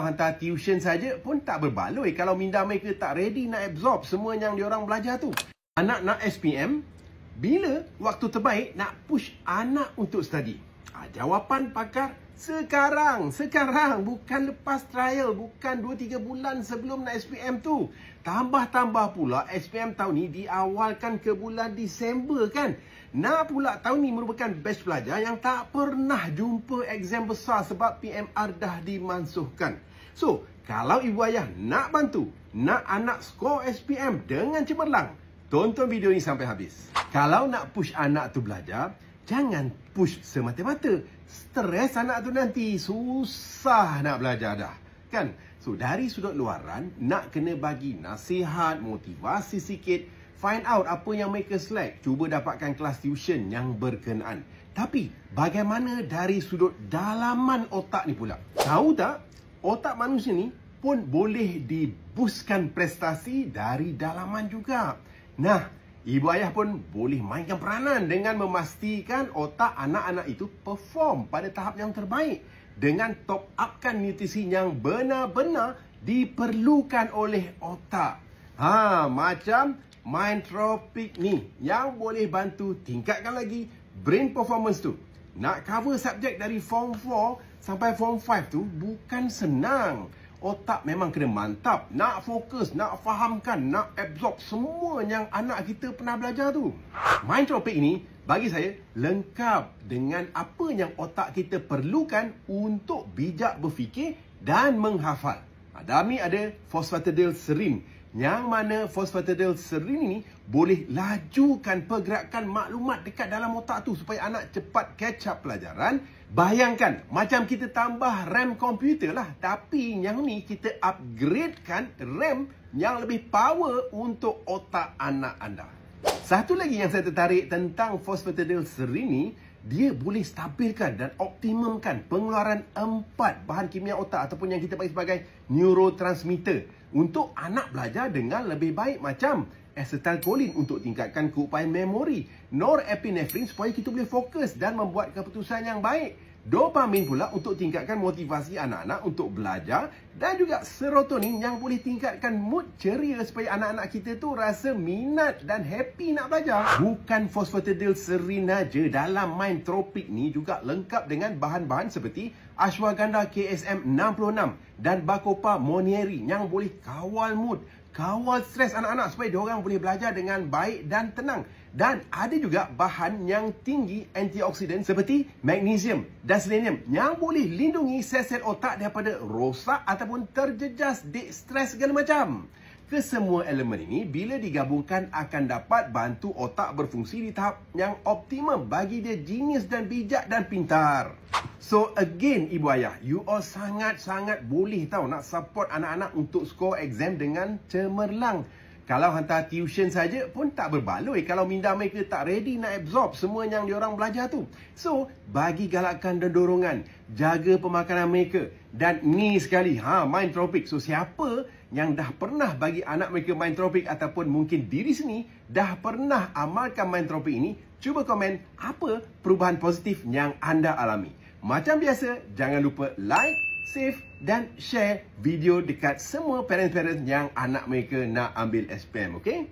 Hantar tuition saja pun tak berbaloi kalau minda mereka tak ready nak absorb semua yang diorang belajar tu. Anak nak SPM, bila waktu terbaik nak push anak untuk study? Jawapan pakar, sekarang. Bukan lepas trial, bukan 2-3 bulan sebelum nak SPM tu. Tambah pula SPM tahun ni diawalkan ke bulan Disember kan. Nak pula tahun ni merupakan batch pelajar yang tak pernah jumpa exam besar sebab PMR dah dimansuhkan. So, kalau ibu ayah nak bantu, nak anak skor SPM dengan cemerlang, tonton video ni sampai habis. Kalau nak push anak tu belajar, jangan push semata-mata. Stres anak tu nanti, susah nak belajar dah. Kan? So, dari sudut luaran, nak kena bagi nasihat, motivasi sikit, find out apa yang mereka select, cuba dapatkan kelas tuition yang berkenaan. Tapi, bagaimana dari sudut dalaman otak ni pula? Tahu tak? Otak manusia ni pun boleh diboostkan prestasi dari dalaman juga. Nah, ibu ayah pun boleh mainkan peranan dengan memastikan otak anak-anak itu perform pada tahap yang terbaik dengan top upkan nutrisi yang benar-benar diperlukan oleh otak. Macam Mindtropic ni yang boleh bantu tingkatkan lagi brain performance tu. Nak cover subjek dari Form 4 sampai Form 5 tu bukan senang. Otak memang kena mantap, nak fokus, nak fahamkan, nak absorb semua yang anak kita pernah belajar tu. Mindtropic ni bagi saya lengkap dengan apa yang otak kita perlukan untuk bijak berfikir dan menghafal. Dalam ni ada phosphatidylserine, yang mana phosphatidylserine ini boleh lajukan pergerakan maklumat dekat dalam otak tu supaya anak cepat catch up pelajaran. Bayangkan macam kita tambah RAM komputer lah, tapi yang ni kita upgradekan RAM yang lebih power untuk otak anak anda. Satu lagi yang saya tertarik tentang phosphatidylserine ni, dia boleh stabilkan dan optimumkan pengeluaran 4 bahan kimia otak ataupun yang kita panggil sebagai neurotransmitter untuk anak belajar dengan lebih baik, macam acetylcholine untuk tingkatkan keupayaan memori, norepinephrine supaya kita boleh fokus dan membuat keputusan yang baik, dopamin pula untuk tingkatkan motivasi anak-anak untuk belajar, dan juga serotonin yang boleh tingkatkan mood ceria supaya anak-anak kita tu rasa minat dan happy nak belajar. Bukan phosphatidylserine aja, dalam Mindtropic ni juga lengkap dengan bahan-bahan seperti ashwagandha KSM 66 dan bacopa monnieri yang boleh kawal mood, kawal stres anak-anak supaya diorang boleh belajar dengan baik dan tenang. Dan ada juga bahan yang tinggi antioksidan seperti magnesium dan selenium yang boleh lindungi sel-sel otak daripada rosak ataupun terjejas dek stres segala macam. Kesemua elemen ini bila digabungkan akan dapat bantu otak berfungsi di tahap yang optimum bagi dia genius dan bijak dan pintar. So again ibu ayah, you all sangat-sangat boleh tahu nak support anak-anak untuk skor exam dengan cemerlang. Kalau hantar tuition saja pun tak berbaloi kalau minda mereka tak ready nak absorb semua yang diorang belajar tu. So, bagi galakan dan dorongan, jaga pemakanan mereka. Dan ni sekali, Mindtropic. So, siapa yang dah pernah bagi anak mereka Mindtropic ataupun mungkin diri sini dah pernah amalkan Mindtropic ini, cuba komen apa perubahan positif yang anda alami. Macam biasa, jangan lupa like, save dan share video dekat semua parents-parents yang anak mereka nak ambil SPM, okey?